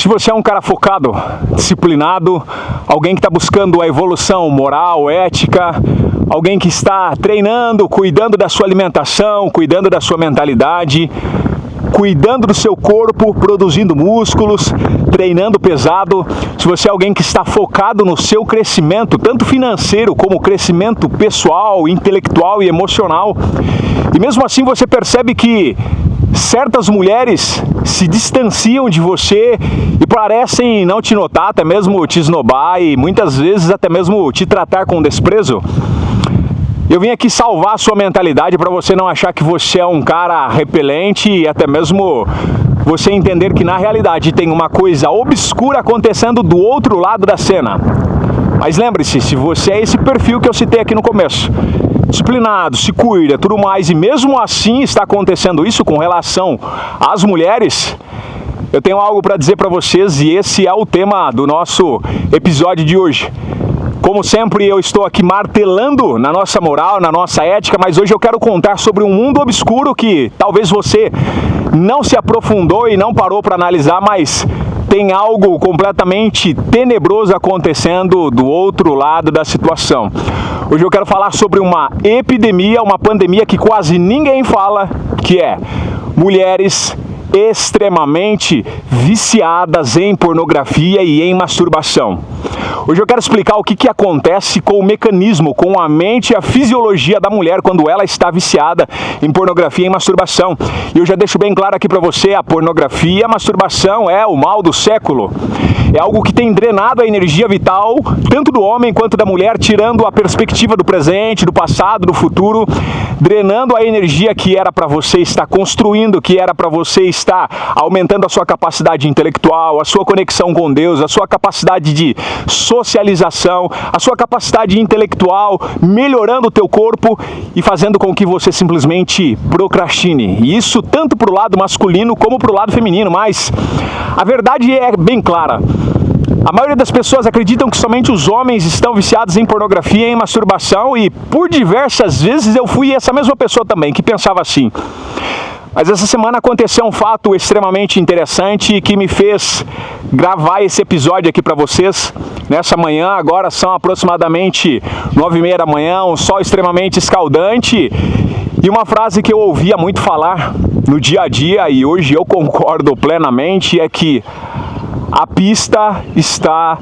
Se você é um cara focado, disciplinado, alguém que está buscando a evolução moral, ética, alguém que está treinando, cuidando da sua alimentação, cuidando da sua mentalidade, cuidando do seu corpo, produzindo músculos, treinando pesado, se você é alguém que está focado no seu crescimento, tanto financeiro como crescimento pessoal, intelectual e emocional, e mesmo assim você percebe que certas mulheres se distanciam de você e parecem não te notar, até mesmo te esnobar e muitas vezes até mesmo te tratar com desprezo, eu vim aqui salvar a sua mentalidade para você não achar que você é um cara repelente e até mesmo você entender que na realidade tem uma coisa obscura acontecendo do outro lado da cena. Mas lembre-se, se você é esse perfil que eu citei aqui no começo, disciplinado, se cuida, tudo mais, e mesmo assim está acontecendo isso com relação às mulheres, eu tenho algo para dizer para vocês e esse é o tema do nosso episódio de hoje. Como sempre, eu estou aqui martelando na nossa moral, na nossa ética, mas hoje eu quero contar sobre um mundo obscuro que talvez você não se aprofundou e não parou para analisar, mas tem algo completamente tenebroso acontecendo do outro lado da situação. Hoje eu quero falar sobre uma epidemia, uma pandemia que quase ninguém fala, que é mulheres extremamente viciadas em pornografia e em masturbação. Hoje eu quero explicar o que acontece com o mecanismo, com a mente e a fisiologia da mulher quando ela está viciada em pornografia e em masturbação. E eu já deixo bem claro aqui para você, a pornografia e a masturbação é o mal do século. É algo que tem drenado a energia vital, tanto do homem quanto da mulher, tirando a perspectiva do presente, do passado, do futuro, drenando a energia que era para você estar construindo, que era para você estar aumentando a sua capacidade intelectual, a sua conexão com Deus, a sua capacidade de socialização, a sua capacidade intelectual, melhorando o teu corpo e fazendo com que você simplesmente procrastine. E isso tanto para o lado masculino como para o lado feminino, mas a verdade é bem clara. A maioria das pessoas acreditam que somente os homens estão viciados em pornografia e em masturbação e por diversas vezes eu fui essa mesma pessoa também, que pensava assim. Mas essa semana aconteceu um fato extremamente interessante que me fez gravar esse episódio aqui para vocês. Nessa manhã, agora são aproximadamente 9h30 da manhã, um sol extremamente escaldante. E uma frase que eu ouvia muito falar no dia a dia, e hoje eu concordo plenamente, é que a pista está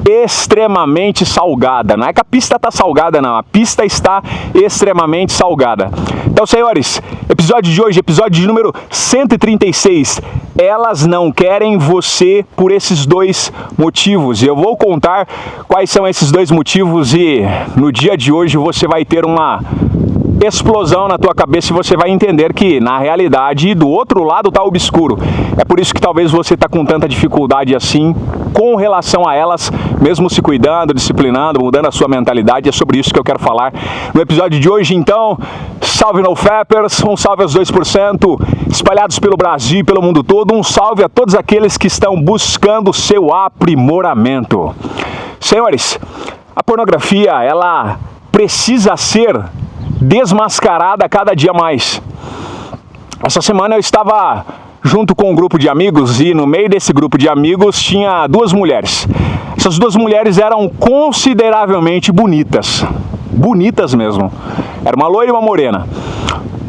extremamente salgada. Não é que a pista está salgada, não. A pista está extremamente salgada. Então, senhores, episódio de hoje, episódio de número 136. Elas não querem você por esses dois motivos. Eu vou contar quais são esses dois motivos e no dia de hoje você vai ter uma explosão na tua cabeça e você vai entender que, na realidade, do outro lado está obscuro. É por isso que talvez você está com tanta dificuldade assim com relação a elas, mesmo se cuidando, disciplinando, mudando a sua mentalidade. É sobre isso que eu quero falar no episódio de hoje. Então, salve NoFapers, um salve aos 2% espalhados pelo Brasil e pelo mundo todo. Um salve a todos aqueles que estão buscando o seu aprimoramento. Senhores, a pornografia, ela precisa ser desmascarada cada dia mais. Essa semana eu estava junto com um grupo de amigos e no meio desse grupo de amigos tinha duas mulheres. Essas duas mulheres eram consideravelmente bonitas. Bonitas mesmo. Era uma loira e uma morena.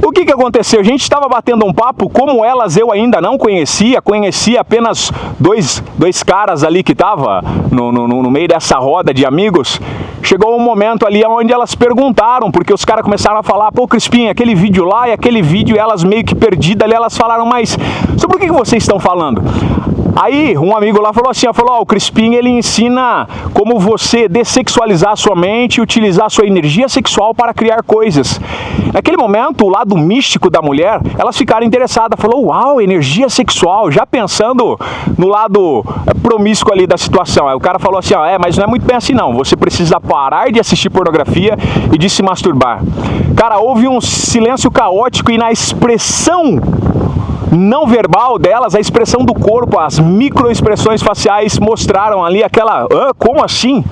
O que aconteceu? A gente estava batendo um papo, como elas eu ainda não conhecia apenas dois caras ali que estavam no meio dessa roda de amigos. Chegou um momento ali onde elas perguntaram, porque os caras começaram a falar, pô, Crispim, aquele vídeo lá e aquele vídeo, elas meio que perdidas ali, elas falaram, mas sobre o que vocês estão falando? Aí um amigo lá falou assim, o Crispim ele ensina como você dessexualizar a sua mente e utilizar a sua energia sexual para criar coisas. Naquele momento, o lado místico da mulher, elas ficaram interessadas, falou, uau, energia sexual, já pensando no lado promíscuo ali da situação. Aí o cara falou assim, mas não é muito bem assim não, você precisa parar de assistir pornografia e de se masturbar. Cara, houve um silêncio caótico e na expressão não verbal delas, a expressão do corpo, as microexpressões faciais mostraram ali aquela, como assim?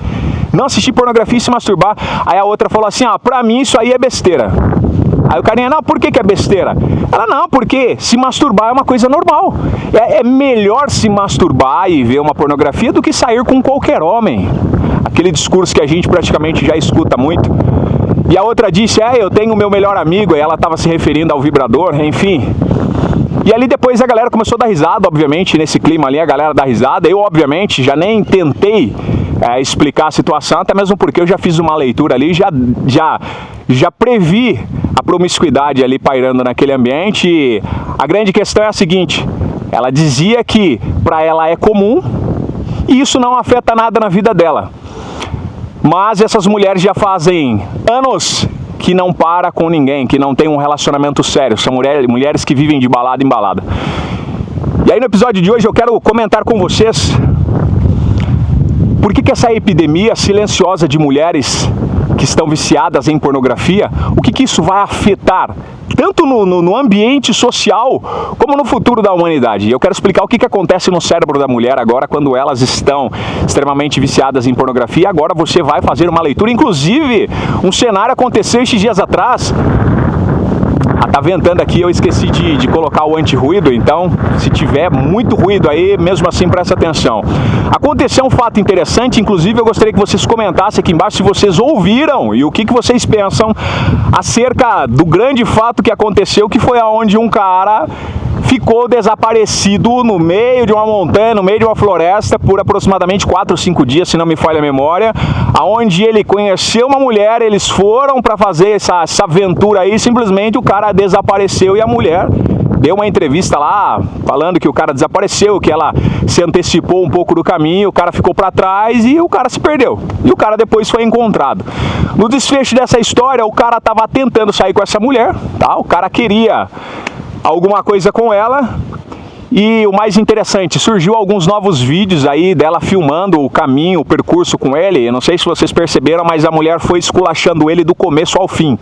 Não assistir pornografia e se masturbar. Aí a outra falou assim, pra mim isso aí é besteira. Aí o carinha, não, por que é besteira? Ela, não, porque se masturbar é uma coisa normal. É melhor se masturbar e ver uma pornografia do que sair com qualquer homem. Aquele discurso que a gente praticamente já escuta muito. E a outra disse, eu tenho o meu melhor amigo, e ela estava se referindo ao vibrador, enfim. E ali depois a galera começou a dar risada, obviamente, nesse clima ali a galera dá risada. Eu, obviamente, já nem tentei explicar a situação, até mesmo porque eu já fiz uma leitura ali, já previ a promiscuidade ali pairando naquele ambiente. E a grande questão é a seguinte, ela dizia que para ela é comum e isso não afeta nada na vida dela. Mas essas mulheres já fazem anos que não para com ninguém, que não tem um relacionamento sério. São mulheres que vivem de balada em balada. E aí no episódio de hoje eu quero comentar com vocês por que essa epidemia silenciosa de mulheres que estão viciadas em pornografia, o que isso vai afetar tanto no ambiente social como no futuro da humanidade. E eu quero explicar o que acontece no cérebro da mulher agora quando elas estão extremamente viciadas em pornografia. Agora você vai fazer uma leitura, inclusive um cenário aconteceu estes dias atrás. Tá ventando aqui, eu esqueci de colocar o anti-ruído, então se tiver muito ruído aí, mesmo assim presta atenção. Aconteceu um fato interessante, inclusive eu gostaria que vocês comentassem aqui embaixo se vocês ouviram e o que vocês pensam acerca do grande fato que aconteceu, que foi aonde um cara ficou desaparecido no meio de uma montanha, no meio de uma floresta, por aproximadamente 4 ou 5 dias, se não me falha a memória, aonde ele conheceu uma mulher, eles foram para fazer essa aventura aí, simplesmente o cara desapareceu e a mulher deu uma entrevista lá, falando que o cara desapareceu, que ela se antecipou um pouco do caminho, o cara ficou para trás e o cara se perdeu. E o cara depois foi encontrado. No desfecho dessa história, o cara estava tentando sair com essa mulher, tá? O cara queria alguma coisa com ela. E o mais interessante, surgiu alguns novos vídeos aí dela filmando o caminho, o percurso com ele. Eu não sei se vocês perceberam, mas a mulher foi esculachando ele do começo ao fim,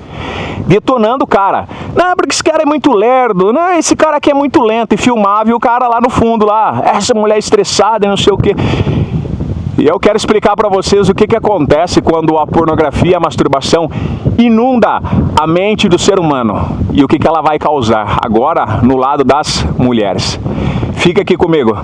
detonando o cara. Não, porque esse cara é muito lerdo, não, esse cara aqui é muito lento. E filmava e o cara lá no fundo, lá, essa mulher estressada e não sei o que. E eu quero explicar para vocês o que acontece quando a pornografia, a masturbação inunda a mente do ser humano e o que ela vai causar agora no lado das mulheres. Fica aqui comigo.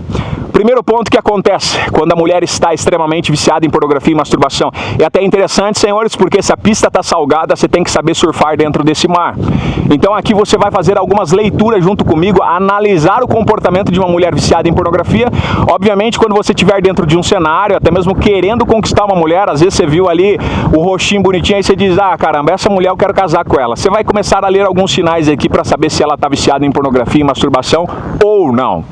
Primeiro ponto que acontece quando a mulher está extremamente viciada em pornografia e masturbação. É até interessante, senhores, porque se a pista está salgada, você tem que saber surfar dentro desse mar. Então aqui você vai fazer algumas leituras junto comigo, analisar o comportamento de uma mulher viciada em pornografia. Obviamente, quando você estiver dentro de um cenário, até mesmo querendo conquistar uma mulher, às vezes você viu ali o rostinho bonitinho, aí você diz, caramba, essa mulher eu quero casar com ela. Você vai começar a ler alguns sinais aqui para saber se ela está viciada em pornografia e masturbação ou não.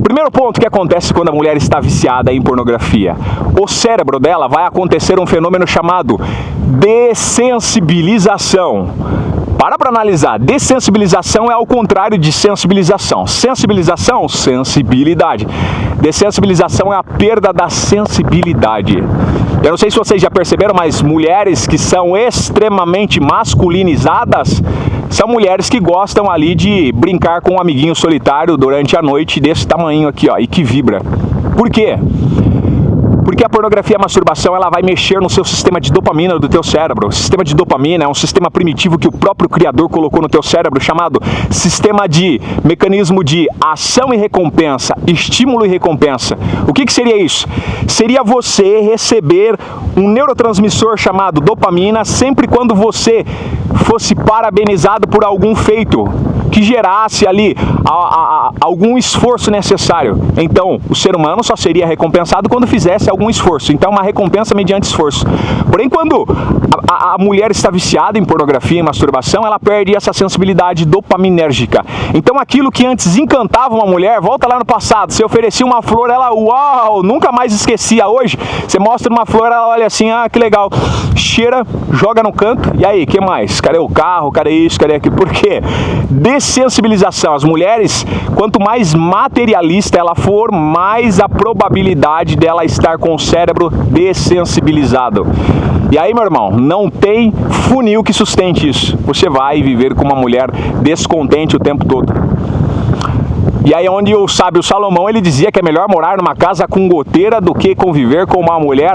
Primeiro ponto que acontece quando a mulher está viciada em pornografia. O cérebro dela vai acontecer um fenômeno chamado dessensibilização. Para analisar, dessensibilização é ao contrário de sensibilização. Sensibilização, sensibilidade. Dessensibilização é a perda da sensibilidade. Eu não sei se vocês já perceberam, mas mulheres que são extremamente masculinizadas são mulheres que gostam ali de brincar com um amiguinho solitário durante a noite desse tamanho aqui, ó, e que vibra. Por quê? Porque a pornografia e a masturbação, ela vai mexer no seu sistema de dopamina do teu cérebro. O sistema de dopamina é um sistema primitivo que o próprio Criador colocou no teu cérebro, chamado sistema de mecanismo de ação e recompensa, estímulo e recompensa. O que seria isso? Seria você receber um neurotransmissor chamado dopamina sempre quando você fosse parabenizado por algum feito que gerasse ali algum esforço necessário. Então, o ser humano só seria recompensado quando fizesse algum esforço. Então, uma recompensa mediante esforço. Porém, quando a mulher está viciada em pornografia e masturbação, ela perde essa sensibilidade dopaminérgica. Então, aquilo que antes encantava uma mulher, volta lá no passado, você oferecia uma flor, ela, uau, nunca mais esquecia. Hoje, você mostra uma flor, ela olha assim, que legal, cheira, joga no canto, e aí, que mais? Cadê o carro? Cadê isso? Cadê aquilo? Por quê? Dessensibilização. As mulheres, quanto mais materialista ela for, mais a probabilidade dela estar com o cérebro dessensibilizado. E aí, meu irmão, não tem funil que sustente isso. Você vai viver com uma mulher descontente o tempo todo. E aí onde o sábio Salomão, ele dizia que é melhor morar numa casa com goteira do que conviver com uma mulher,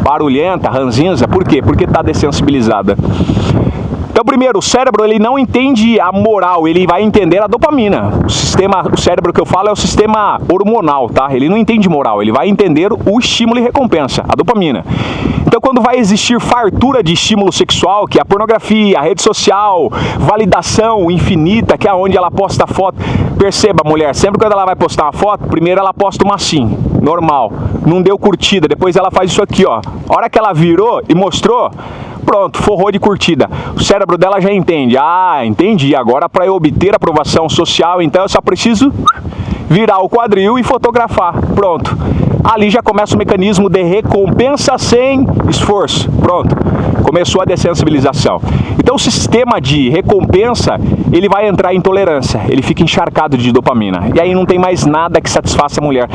barulhenta, ranzinza. Por quê? Porque está dessensibilizada. Então, primeiro, o cérebro ele não entende a moral, ele vai entender a dopamina. O cérebro que eu falo é o sistema hormonal, tá? Ele não entende moral, ele vai entender o estímulo e recompensa, a dopamina. Então, quando vai existir fartura de estímulo sexual, que é a pornografia, a rede social, validação infinita, que é onde ela posta foto. Perceba, mulher, sempre quando ela vai postar uma foto, primeiro ela posta uma assim, normal, não deu curtida, depois ela faz isso aqui, ó. A hora que ela virou e mostrou, pronto, forrou de curtida. O cérebro dela já entende. Ah, entendi. Agora, para eu obter aprovação social, então eu só preciso virar o quadril e fotografar. Pronto. Ali já começa o mecanismo de recompensa sem esforço. Pronto. Começou a dessensibilização. Então o sistema de recompensa, ele vai entrar em intolerância. Ele fica encharcado de dopamina. E aí não tem mais nada que satisfaça a mulher.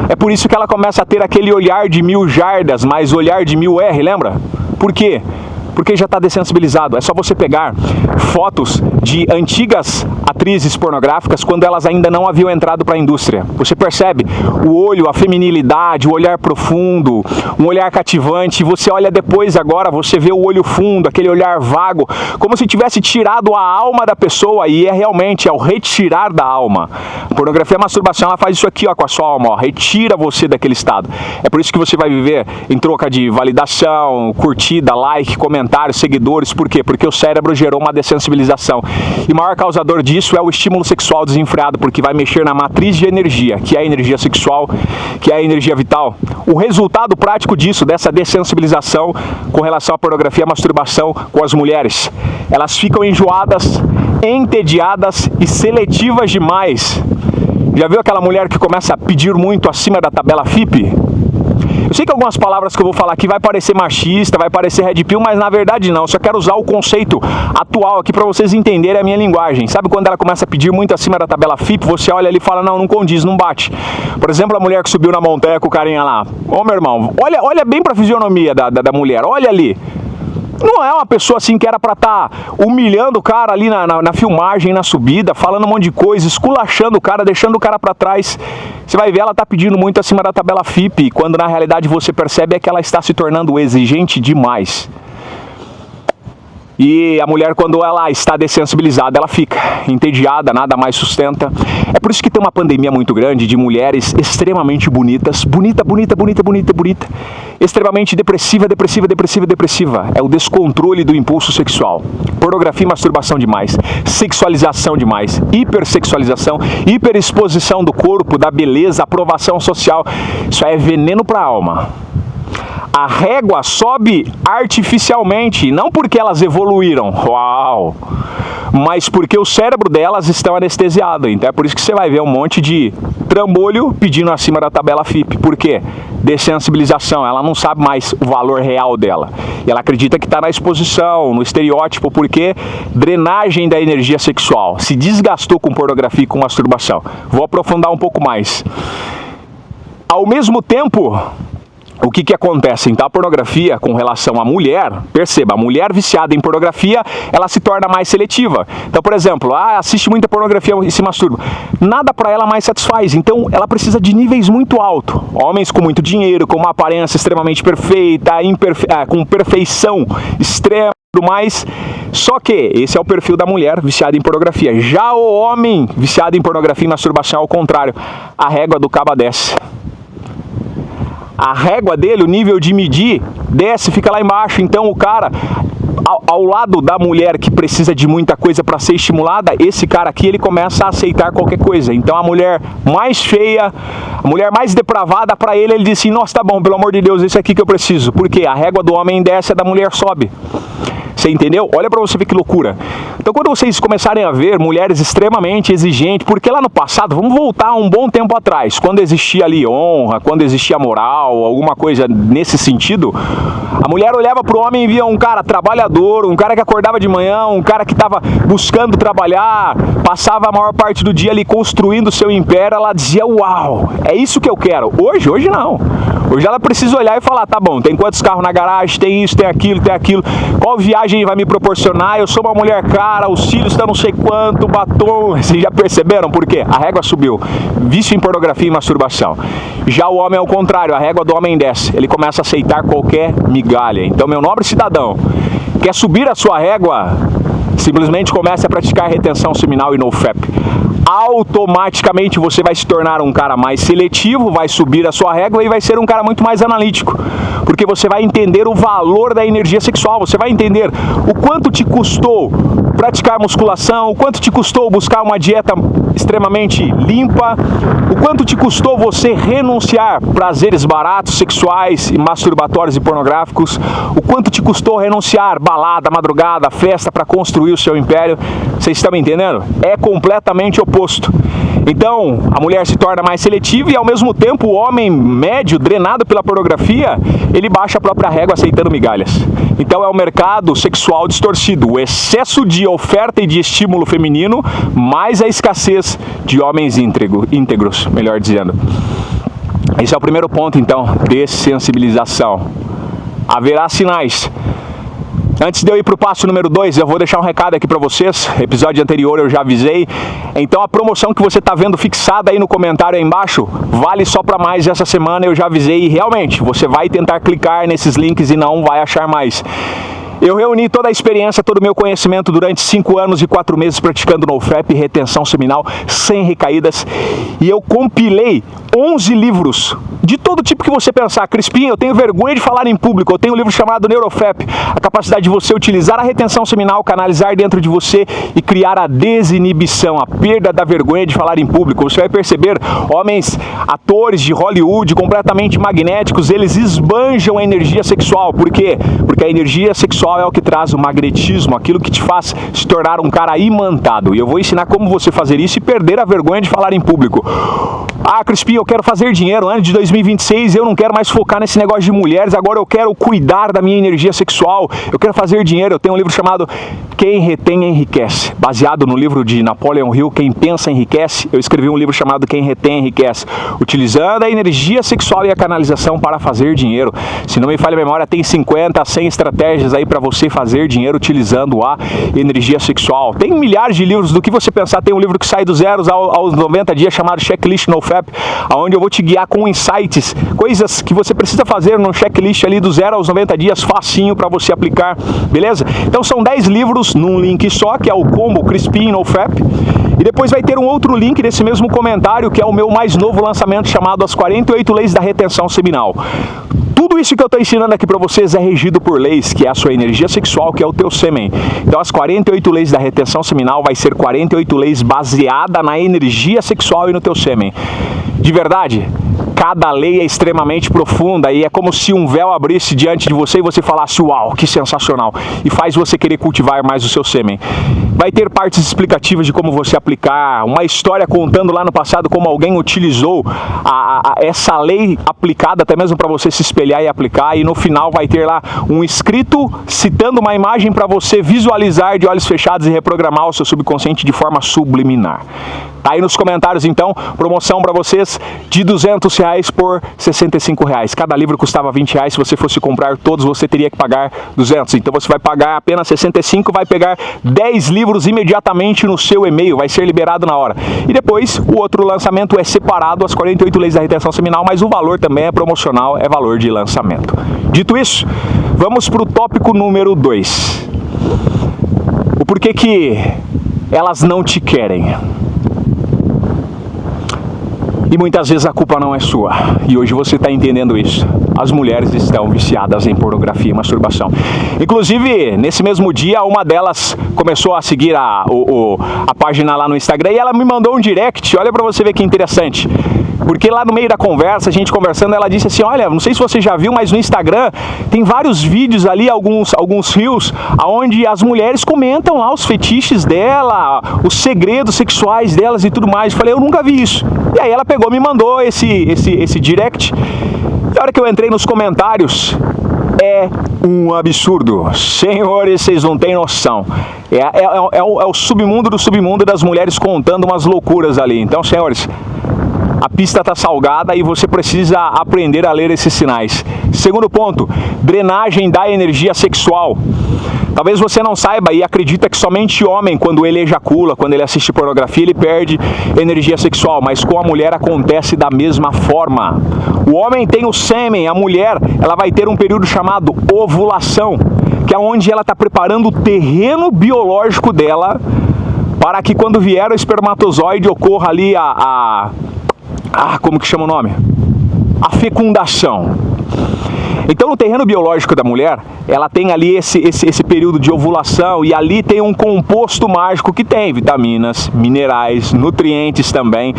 É por isso que ela começa a ter aquele olhar de 1000 jardas, mais olhar de 1000 R, lembra? Por quê? Porque já está dessensibilizado. É só você pegar fotos de antigas atrizes pornográficas quando elas ainda não haviam entrado para a indústria. Você percebe o olho, a feminilidade, o olhar profundo, um olhar cativante. Você olha depois agora, você vê o olho fundo, aquele olhar vago, como se tivesse tirado a alma da pessoa, e é realmente o retirar da alma. A pornografia, a masturbação, ela faz isso aqui, ó, com a sua alma, ó, retira você daquele estado. É por isso que você vai viver em troca de validação, curtida, like, comentários, seguidores. Por quê? Porque o cérebro gerou uma dessensibilização. E o maior causador disso é o estímulo sexual desenfreado, porque vai mexer na matriz de energia, que é a energia sexual, que é a energia vital. O resultado prático disso, dessa dessensibilização com relação à pornografia e à masturbação com as mulheres, elas ficam enjoadas, entediadas e seletivas demais. Já viu aquela mulher que começa a pedir muito acima da tabela FIPE? Eu sei que algumas palavras que eu vou falar aqui vai parecer machista, vai parecer red pill, mas na verdade não. Eu só quero usar o conceito atual aqui para vocês entenderem a minha linguagem. Sabe quando ela começa a pedir muito acima da tabela FIPE, você olha ali e fala, não, não condiz, não bate. Por exemplo, a mulher que subiu na montanha com o carinha lá. Ô, meu irmão, olha bem para a fisionomia da mulher, olha ali. Não é uma pessoa assim que era pra estar humilhando o cara ali na filmagem, na subida, falando um monte de coisa, esculachando o cara, deixando o cara pra trás. Você vai ver, ela tá pedindo muito acima da tabela FIPE, quando na realidade você percebe é que ela está se tornando exigente demais. E a mulher, quando ela está dessensibilizada, ela fica entediada, nada mais sustenta. É por isso que tem uma pandemia muito grande de mulheres extremamente bonitas, bonita, extremamente depressiva. É o descontrole do impulso sexual. Pornografia e masturbação demais, sexualização demais, hipersexualização, hiperexposição do corpo, da beleza, aprovação social. Isso é veneno para a alma. A régua sobe artificialmente, não porque elas evoluíram, uau, mas porque o cérebro delas estão anestesiado. Então é por isso que você vai ver um monte de trambolho pedindo acima da tabela FIPE. Por quê? Dessensibilização, ela não sabe mais o valor real dela. E ela acredita que está na exposição, no estereótipo, porque drenagem da energia sexual. Se desgastou com pornografia e com masturbação. Vou aprofundar um pouco mais. Ao mesmo tempo, o que acontece? Então a pornografia com relação à mulher, perceba, a mulher viciada em pornografia, ela se torna mais seletiva. Então, por exemplo, assiste muita pornografia e se masturba. Nada para ela mais satisfaz, então ela precisa de níveis muito altos. Homens com muito dinheiro, com uma aparência extremamente perfeita, com perfeição extrema e tudo mais. Só que esse é o perfil da mulher viciada em pornografia. Já o homem viciado em pornografia e masturbação é ao contrário. A régua do cabo desce. A régua dele, o nível de medir, desce, fica lá embaixo. Então o cara, ao lado da mulher que precisa de muita coisa para ser estimulada, esse cara aqui, ele começa a aceitar qualquer coisa. Então a mulher mais feia, a mulher mais depravada, para ele diz assim, nossa, tá bom, pelo amor de Deus, esse aqui que eu preciso. Por quê? A régua do homem desce, a da mulher sobe. Você entendeu? Olha pra você ver que loucura. Então quando vocês começarem a ver mulheres extremamente exigentes, porque lá no passado, vamos voltar um bom tempo atrás, quando existia ali honra, quando existia moral, alguma coisa nesse sentido, a mulher olhava pro homem e via um cara trabalhador, um cara que acordava de manhã, um cara que estava buscando trabalhar, passava a maior parte do dia ali construindo o seu império, ela dizia, uau, é isso que eu quero. Hoje não. Hoje ela precisa olhar e falar, tá bom, tem quantos carros na garagem, tem isso, tem aquilo, qual viagem vai me proporcionar, eu sou uma mulher cara, os cílios estão não sei quanto, batom, vocês já perceberam por quê? A régua subiu, vício em pornografia e masturbação. Já o homem é o contrário, a régua do homem desce, ele começa a aceitar qualquer migalha. Então, meu nobre cidadão, quer subir a sua régua Simplesmente comece a praticar retenção seminal e NoFap. Automaticamente você vai se tornar um cara mais seletivo, vai subir a sua régua e vai ser um cara muito mais analítico. Porque você vai entender o valor da energia sexual, você vai entender o quanto te custou praticar musculação, o quanto te custou buscar uma dieta extremamente limpa, o quanto te custou você renunciar prazeres baratos, sexuais, masturbatórios e pornográficos, o quanto te custou renunciar balada, madrugada, festa para construir o seu império. Vocês estão me entendendo? É completamente oposto. Então, a mulher se torna mais seletiva e, ao mesmo tempo, o homem médio, drenado pela pornografia, ele baixa a própria régua aceitando migalhas. Então, é o mercado sexual distorcido. O excesso de oferta e de estímulo feminino, mais a escassez de homens íntegros, melhor dizendo. Esse é o primeiro ponto, então, dessensibilização. Haverá sinais. Antes de eu ir para o passo número 2, eu vou deixar um recado aqui para vocês. Episódio anterior eu já avisei. Então a promoção que você está vendo fixada aí no comentário aí embaixo, vale só para mais essa semana, eu já avisei. E realmente, você vai tentar clicar nesses links e não vai achar mais. Eu reuni toda a experiência, todo o meu conhecimento durante 5 anos e 4 meses praticando NoFap, retenção seminal, sem recaídas. E eu compilei 11 livros de todo tipo que você pensar. Crispim, eu tenho vergonha de falar em público. Eu tenho um livro chamado NeuroFap, a capacidade de você utilizar a retenção seminal, canalizar dentro de você e criar a desinibição, a perda da vergonha de falar em público. Você vai perceber homens, atores de Hollywood completamente magnéticos, eles esbanjam a energia sexual. Por quê? Porque a energia sexual é o que traz o magnetismo, aquilo que te faz se tornar um cara imantado. E eu vou ensinar como você fazer isso e perder a vergonha de falar em público. Ah, Crispim, eu quero fazer dinheiro. Ano de 2026 eu não quero mais focar nesse negócio de mulheres, agora eu quero cuidar da minha energia sexual, eu quero fazer dinheiro. Eu tenho um livro chamado Quem Retém Enriquece, baseado no livro de Napoleon Hill, Quem Pensa Enriquece. Eu escrevi um livro chamado Quem Retém Enriquece, utilizando a energia sexual e a canalização para fazer dinheiro. Se não me falha a memória, tem 50 a 100 estratégias aí para você fazer dinheiro utilizando a energia sexual. Tem milhares de livros do que você pensar. Tem um livro que sai do 0 aos 90 dias chamado Checklist NoFap, onde eu vou te guiar com insights, coisas que você precisa fazer no checklist ali do 0 aos 90 dias, facinho para você aplicar, beleza? Então são 10 livros num link só, que é o combo Crispim NoFap. E depois vai ter um outro link nesse mesmo comentário, que é o meu mais novo lançamento chamado As 48 Leis da Retenção Seminal. Tudo isso que eu estou ensinando aqui para vocês é regido por leis, que é a sua energia sexual, que é o teu sêmen. Então as 48 leis da retenção seminal vai ser 48 leis baseada na energia sexual e no teu sêmen. De verdade, cada lei é extremamente profunda e é como se um véu abrisse diante de você e você falasse, uau, que sensacional, e faz você querer cultivar mais o seu sêmen. Vai ter partes explicativas de como você aplicar, uma história contando lá no passado como alguém utilizou essa lei aplicada até mesmo para você se espelhar e aplicar, e no final vai ter lá um escrito citando uma imagem para você visualizar de olhos fechados e reprogramar o seu subconsciente de forma subliminar. Tá aí nos comentários então, promoção para vocês de R$200 por R$65. Cada livro custava R$20, se você fosse comprar todos você teria que pagar 200. Então você vai pagar apenas 65, vai pegar 10 livros imediatamente no seu e-mail, vai ser liberado na hora. E depois o outro lançamento é separado, as 48 leis da retenção seminal, mas o valor também é promocional, é valor de lançamento. Dito isso, vamos para o tópico número 2. O porquê que elas não te querem. E muitas vezes a culpa não é sua. E hoje você está entendendo isso. As mulheres estão viciadas em pornografia e masturbação. Inclusive, nesse mesmo dia, uma delas começou a seguir a página lá no Instagram e ela me mandou um direct. Olha para você ver que interessante. Porque lá no meio da conversa, a gente conversando, ela disse assim, olha, não sei se você já viu, mas no Instagram tem vários vídeos ali, alguns reels, onde as mulheres comentam lá os fetiches dela, os segredos sexuais delas e tudo mais. Eu falei, eu nunca vi isso. E aí ela pegou, me mandou esse direct. E a hora que eu entrei nos comentários, é um absurdo. Senhores, vocês não têm noção. É o submundo do submundo das mulheres contando umas loucuras ali. Então, senhores, a pista está salgada e você precisa aprender a ler esses sinais. Segundo ponto, drenagem da energia sexual. Talvez você não saiba e acredita que somente homem, quando ele ejacula, quando ele assiste pornografia, ele perde energia sexual, mas com a mulher acontece da mesma forma. O homem tem o sêmen, a mulher ela vai ter um período chamado ovulação. que é onde ela está preparando o terreno biológico dela para que quando vier o espermatozoide ocorra ali como que chama o nome? A fecundação. Então, no terreno biológico da mulher, ela tem ali esse período de ovulação e ali tem um composto mágico que tem vitaminas, minerais, nutrientes também.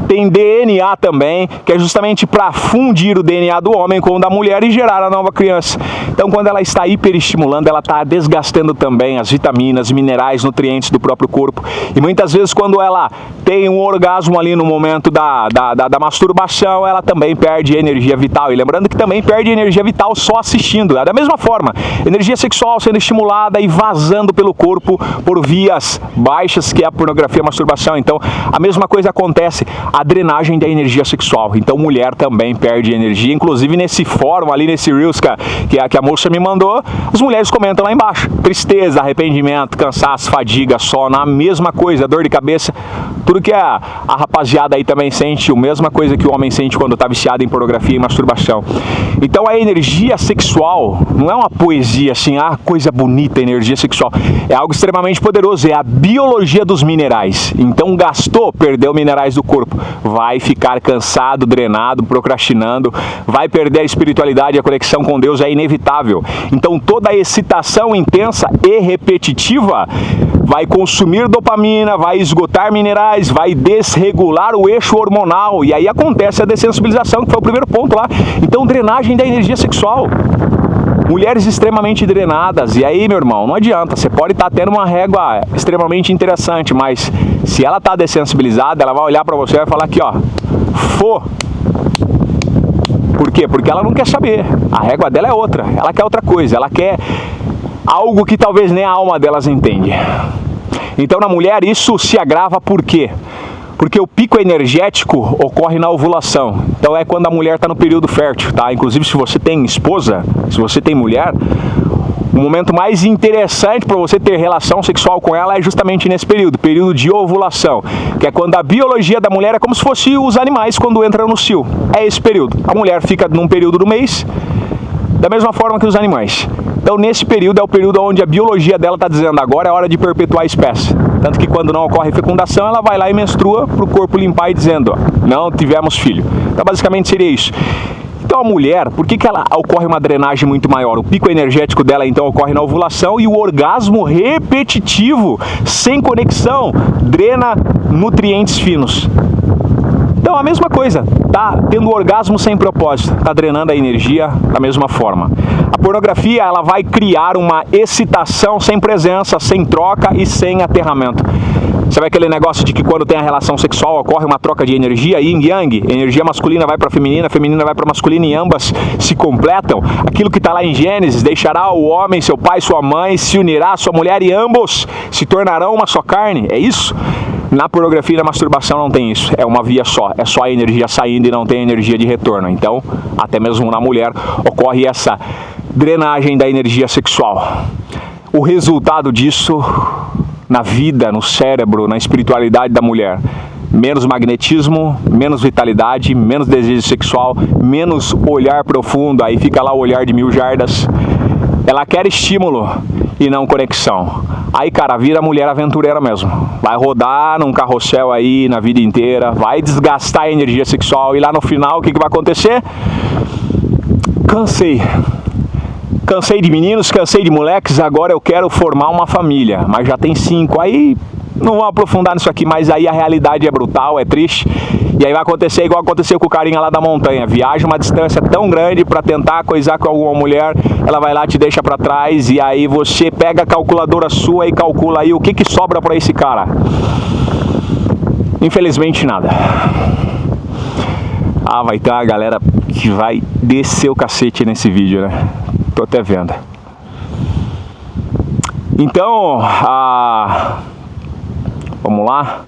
Tem DNA também, que é justamente para fundir o DNA do homem com o da mulher e gerar a nova criança. Então, quando ela está hiperestimulando, ela está desgastando também as vitaminas, minerais, nutrientes do próprio corpo. E muitas vezes, quando ela tem um orgasmo ali no momento da masturbação, ela também perde energia vital. E lembrando que também perde energia vital só assistindo. Da mesma forma, energia sexual sendo estimulada e vazando pelo corpo por vias baixas, que é a pornografia e a masturbação. Então, a mesma coisa acontece, a drenagem da energia sexual. Então, mulher também perde energia. Inclusive, nesse fórum ali, nesse Reels que a moça me mandou, as mulheres comentam lá embaixo. Tristeza, arrependimento, cansaço, fadiga, sono, a mesma coisa, dor de cabeça. Tudo que a rapaziada aí também sente, a mesma coisa que o homem sente quando está viciado em pornografia e masturbação. Então, a energia sexual não é uma poesia assim, coisa bonita, energia sexual. É algo extremamente poderoso, é a biologia dos minerais. Então gastou, perdeu minerais do corpo, vai ficar cansado, drenado, procrastinando, vai perder a espiritualidade, a conexão com Deus é inevitável. Então toda a excitação intensa e repetitiva vai consumir dopamina, vai esgotar minerais, vai desregular o eixo hormonal e aí acontece a dessensibilização, que foi o primeiro ponto lá. Então drenagem da energia sexual. Mulheres extremamente drenadas, e aí, meu irmão, não adianta, você pode estar tendo uma régua extremamente interessante, mas se ela está dessensibilizada, ela vai olhar para você e vai falar aqui, ó, Por quê? Porque ela não quer saber, a régua dela é outra, ela quer outra coisa, ela quer algo que talvez nem a alma delas entende. Então, na mulher, isso se agrava por quê? Porque o pico energético ocorre na ovulação. Então é quando a mulher está no período fértil, tá? Inclusive, se você tem esposa, se você tem mulher, o momento mais interessante para você ter relação sexual com ela é justamente nesse período de ovulação, que é quando a biologia da mulher é como se fosse os animais quando entram no cio. É esse período. A mulher fica num período do mês, da mesma forma que os animais. Então, nesse período é o período onde a biologia dela está dizendo agora é hora de perpetuar a espécie. Tanto que quando não ocorre fecundação, ela vai lá e menstrua para o corpo limpar e dizendo, ó, não tivemos filho. Então, basicamente seria isso. Então, a mulher, por que ela ocorre uma drenagem muito maior? O pico energético dela, então, ocorre na ovulação e o orgasmo repetitivo, sem conexão, drena nutrientes finos. Então, a mesma coisa, tá tendo orgasmo sem propósito, tá drenando a energia da mesma forma. A pornografia, ela vai criar uma excitação sem presença, sem troca e sem aterramento. Sabe aquele negócio de que quando tem a relação sexual ocorre uma troca de energia, yin yang, energia masculina vai para a feminina vai para a masculina e ambas se completam? Aquilo que está lá em Gênesis, deixará o homem, seu pai, sua mãe, se unirá a sua mulher e ambos se tornarão uma só carne, é isso? Na pornografia e na masturbação não tem isso, é uma via só, é só a energia saindo e não tem energia de retorno. Então, até mesmo na mulher ocorre essa drenagem da energia sexual. O resultado disso na vida, no cérebro, na espiritualidade da mulher, menos magnetismo, menos vitalidade, menos desejo sexual, menos olhar profundo, aí fica lá o olhar de 1000 jardas. Ela quer estímulo e não conexão. Aí, cara, vira mulher aventureira mesmo. Vai rodar num carrossel aí na vida inteira, vai desgastar a energia sexual e lá no final o que vai acontecer? Cansei de meninos, cansei de moleques, agora eu quero formar uma família, mas já tem 5. Aí não vou aprofundar nisso aqui, mas aí a realidade é brutal, é triste. E aí vai acontecer igual aconteceu com o carinha lá da montanha. Viaja uma distância tão grande para tentar coisar com alguma mulher, ela vai lá, te deixa para trás, e aí você pega a calculadora sua e calcula aí o que sobra para esse cara. Infelizmente nada. Vai ter uma galera que vai descer o cacete nesse vídeo, né? Tô até vendo. Então, vamos lá.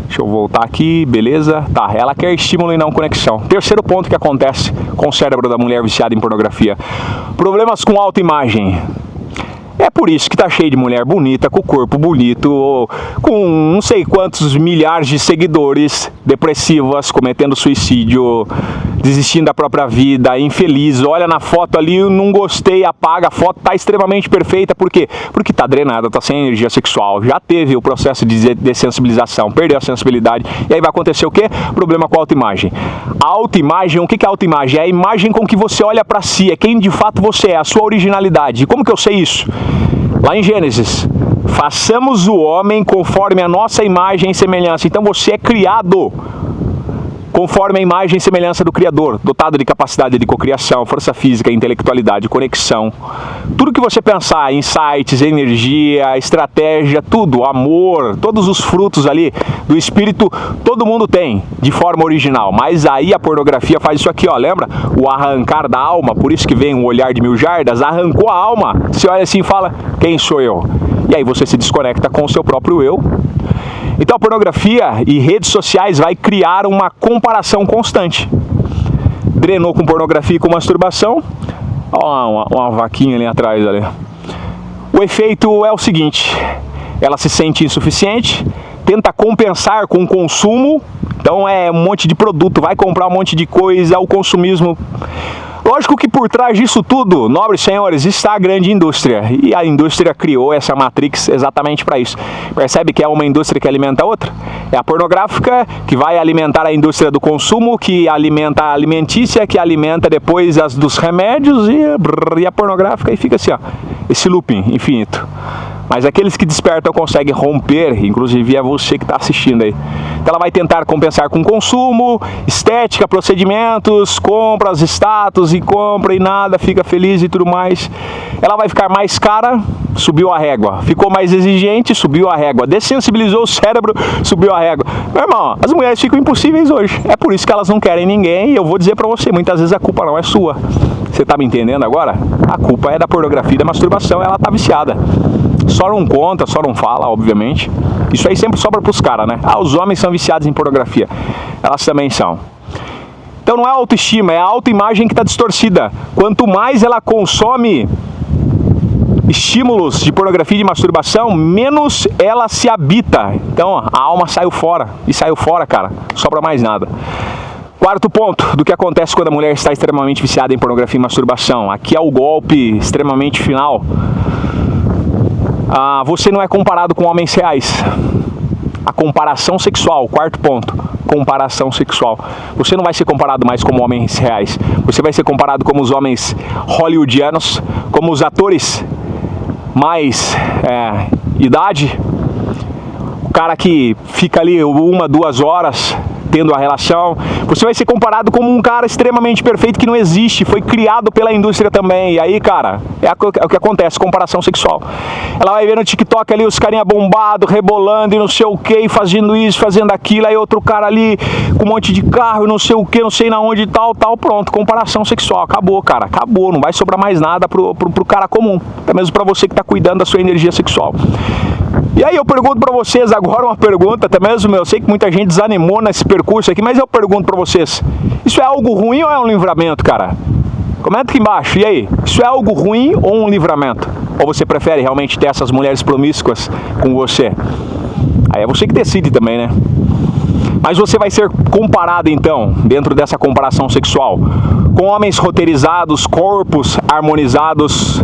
Deixa eu voltar aqui, beleza? Tá, ela quer estímulo e não conexão. Terceiro ponto que acontece com o cérebro da mulher viciada em pornografia. Problemas com autoimagem. É por isso que tá cheio de mulher bonita, com corpo bonito, com não sei quantos milhares de seguidores, depressivas, cometendo suicídio, desistindo da própria vida, infeliz. Olha na foto ali, não gostei, apaga, a foto tá extremamente perfeita. Por quê? Porque tá drenada, tá sem energia sexual, já teve o processo de dessensibilização, perdeu a sensibilidade, e aí vai acontecer o quê? Problema com a autoimagem. A autoimagem, o que é a autoimagem? É a imagem com que você olha pra si, é quem de fato você é, a sua originalidade. E como que eu sei isso? Lá em Gênesis, façamos o homem conforme a nossa imagem e semelhança. Então você é criado conforme a imagem e semelhança do Criador, dotado de capacidade de cocriação, força física, intelectualidade, conexão. Tudo que você pensar, insights, energia, estratégia, tudo, amor, todos os frutos ali do espírito, todo mundo tem de forma original. Mas aí a pornografia faz isso aqui, ó, lembra? O arrancar da alma, por isso que vem o olhar de 1000 jardas, arrancou a alma. Você olha assim e fala, quem sou eu? E aí você se desconecta com o seu próprio eu. Então a pornografia e redes sociais vai criar uma comparação constante. Drenou com pornografia e com masturbação. Ó, uma vaquinha ali atrás. Ali. O efeito é o seguinte, ela se sente insuficiente, tenta compensar com o consumo, então é um monte de produto, vai comprar um monte de coisa, o consumismo. Lógico que por trás disso tudo, nobres senhores, está a grande indústria. E a indústria criou essa matrix exatamente para isso. Percebe que é uma indústria que alimenta a outra? É a pornográfica, que vai alimentar a indústria do consumo, que alimenta a alimentícia, que alimenta depois as dos remédios e a pornográfica, e fica assim, ó, esse looping infinito. Mas aqueles que despertam conseguem romper, inclusive é você que está assistindo aí. Então ela vai tentar compensar com consumo, estética, procedimentos, compras, status e compra e nada, fica feliz e tudo mais. Ela vai ficar mais cara, subiu a régua. Ficou mais exigente, subiu a régua. Dessensibilizou o cérebro, subiu a régua. Meu irmão, as mulheres ficam impossíveis hoje. É por isso que elas não querem ninguém e eu vou dizer pra você, muitas vezes a culpa não é sua. Você tá me entendendo agora? A culpa é da pornografia e da masturbação, ela tá viciada. Só não conta, só não fala, obviamente. Isso aí sempre sobra pros caras, né? Ah, os homens são viciados em pornografia. Elas também são. Então não é a autoestima, é a autoimagem que está distorcida. Quanto mais ela consome estímulos de pornografia e de masturbação, menos ela se habita. Então ó, a alma saiu fora. E saiu fora, cara. Não sobra mais nada. Quarto ponto do que acontece quando a mulher está extremamente viciada em pornografia e masturbação. Aqui é o golpe extremamente final. Você não é comparado com homens reais. A comparação sexual, quarto ponto, comparação sexual. Você não vai ser comparado mais como homens reais. Você vai ser comparado como os homens hollywoodianos, como os atores mais idade. O cara que fica ali 1, 2 horas tendo a relação. Você vai ser comparado como um cara extremamente perfeito que não existe, foi criado pela indústria também. E aí, cara, é o que acontece, comparação sexual. Ela vai ver no TikTok ali os carinha bombado, rebolando e não sei o que, fazendo isso, fazendo aquilo, aí outro cara ali com um monte de carro e não sei o que, não sei na onde e tal, pronto, comparação sexual, acabou, cara, acabou, não vai sobrar mais nada pro cara comum, até mesmo pra você que tá cuidando da sua energia sexual. E aí eu pergunto pra vocês agora uma pergunta, até mesmo eu sei que muita gente desanimou nesse percurso aqui, mas eu pergunto pra vocês, isso é algo ruim ou é um livramento, cara? Comenta aqui embaixo, e aí, isso é algo ruim ou um livramento? Ou você prefere realmente ter essas mulheres promíscuas com você? Aí é você que decide também, né? Mas você vai ser comparado então, dentro dessa comparação sexual, com homens roteirizados, corpos harmonizados,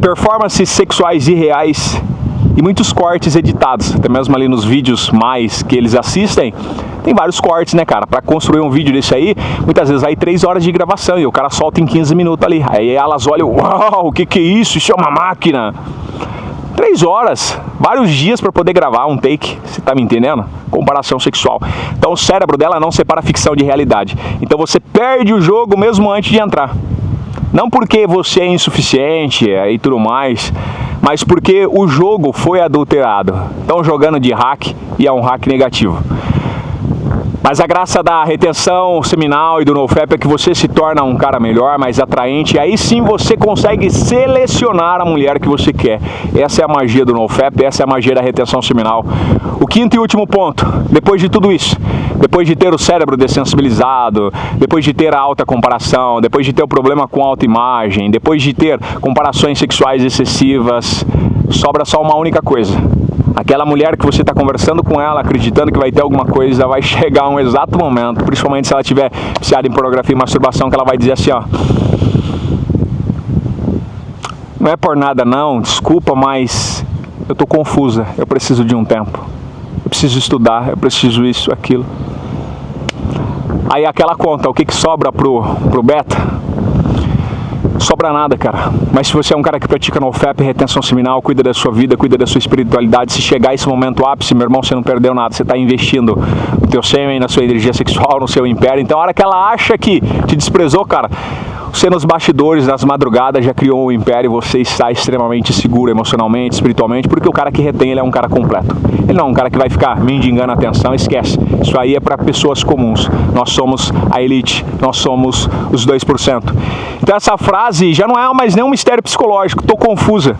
performances sexuais irreais, e muitos cortes editados, até mesmo ali nos vídeos mais que eles assistem, tem vários cortes, né, cara? Pra construir um vídeo desse aí, muitas vezes vai 3 horas de gravação e o cara solta em 15 minutos ali. Aí elas olham, uau, o que é isso? Isso é uma máquina. 3 horas, vários dias pra poder gravar um take, você tá me entendendo? Comparação sexual. Então o cérebro dela não separa ficção de realidade. Então você perde o jogo mesmo antes de entrar. Não porque você é insuficiente e tudo mais, mas porque o jogo foi adulterado. Estão jogando de hack e é um hack negativo. Mas a graça da retenção seminal e do NoFap é que você se torna um cara melhor, mais atraente, e aí sim você consegue selecionar a mulher que você quer. Essa é a magia do NoFap, essa é a magia da retenção seminal. O quinto e último ponto, depois de tudo isso, depois de ter o cérebro dessensibilizado, depois de ter a alta comparação, depois de ter o problema com a autoimagem, depois de ter comparações sexuais excessivas, sobra só uma única coisa. Aquela mulher que você está conversando com ela, acreditando que vai ter alguma coisa, vai chegar um exato momento, principalmente se ela estiver viciada em pornografia e masturbação, que ela vai dizer assim, ó: não é por nada não, desculpa, mas eu tô confusa, eu preciso de um tempo, eu preciso estudar, eu preciso isso, aquilo. Aí aquela conta, o que sobra pro beta? Sobra nada, cara. Mas se você é um cara que pratica NoFap, retenção seminal, cuida da sua vida, cuida da sua espiritualidade, se chegar esse momento ápice, meu irmão, você não perdeu nada. Você está investindo no teu sêmen, na sua energia sexual, no seu império. Então a hora que ela acha que te desprezou, cara, você nos bastidores, nas madrugadas, já criou um império e você está extremamente seguro emocionalmente, espiritualmente, porque o cara que retém, ele é um cara completo. Ele não é um cara que vai ficar mendigando a atenção, esquece. Isso aí é para pessoas comuns. Nós somos a elite, nós somos os 2%. Então essa frase já não é mais nenhum mistério psicológico, tô confusa.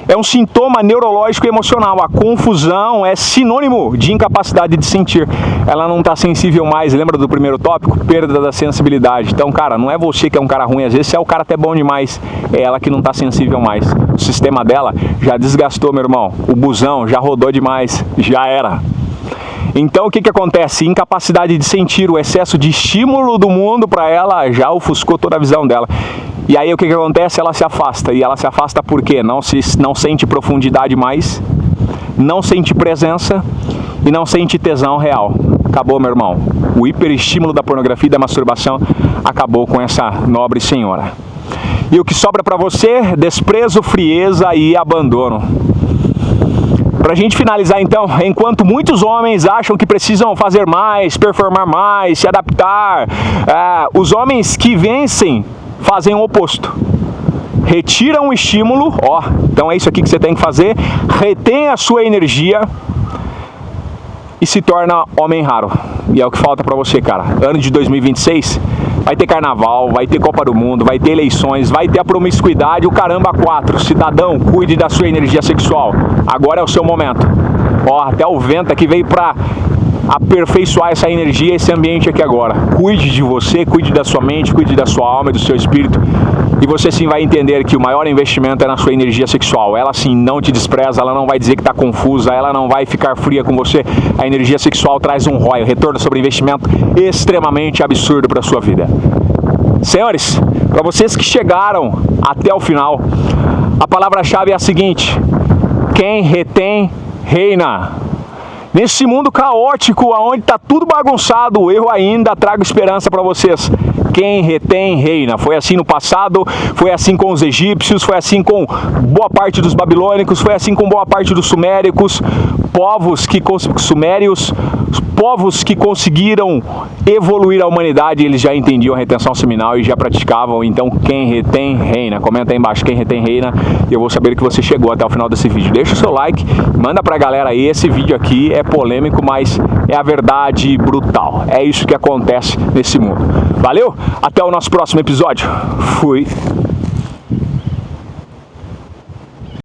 É um sintoma neurológico e emocional. A confusão é sinônimo de incapacidade de sentir. Ela não está sensível mais. Lembra do primeiro tópico? Perda da sensibilidade. Então, cara, não é você que é um cara ruim. Às vezes você é o cara até bom demais. É ela que não está sensível mais. O sistema dela já desgastou, meu irmão. O busão já rodou demais. Já era. Então o que acontece? Incapacidade de sentir, o excesso de estímulo do mundo para ela já ofuscou toda a visão dela. E aí o que acontece? Ela se afasta. E ela se afasta por quê? Não sente profundidade mais, não sente presença e não sente tesão real. Acabou, meu irmão. O hiperestímulo da pornografia e da masturbação acabou com essa nobre senhora. E o que sobra para você? Desprezo, frieza e abandono. Pra gente finalizar então, enquanto muitos homens acham que precisam fazer mais, performar mais, se adaptar, os homens que vencem fazem o oposto. Retiram o estímulo, ó, então é isso aqui que você tem que fazer, retém a sua energia e se torna homem raro. E é o que falta pra você, cara. Ano de 2026, vai ter carnaval, vai ter Copa do Mundo, vai ter eleições, vai ter a promiscuidade, o caramba 4. Cidadão, cuide da sua energia sexual. Agora é o seu momento. Ó, até o vento aqui veio pra aperfeiçoar essa energia, esse ambiente aqui agora. Cuide de você, cuide da sua mente, cuide da sua alma e do seu espírito. E você sim vai entender que o maior investimento é na sua energia sexual. Ela sim não te despreza, ela não vai dizer que está confusa, ela não vai ficar fria com você. A energia sexual traz um ROI, retorno sobre investimento extremamente absurdo para a sua vida. Senhores, para vocês que chegaram até o final, a palavra-chave é a seguinte: quem retém, reina. Nesse mundo caótico, onde está tudo bagunçado, eu ainda trago esperança para vocês. Quem retém, reina. Foi assim no passado, foi assim com os egípcios, foi assim com boa parte dos babilônicos, foi assim com boa parte dos suméricos, povos que conseguiram evoluir a humanidade, eles já entendiam a retenção seminal e já praticavam. Então quem retém, reina. Comenta aí embaixo, quem retém, reina, e eu vou saber que você chegou até o final desse vídeo. Deixa o seu like, manda pra galera aí. Esse vídeo aqui é polêmico, mas é a verdade brutal. É isso que acontece nesse mundo. Valeu? Até o nosso próximo episódio. Fui.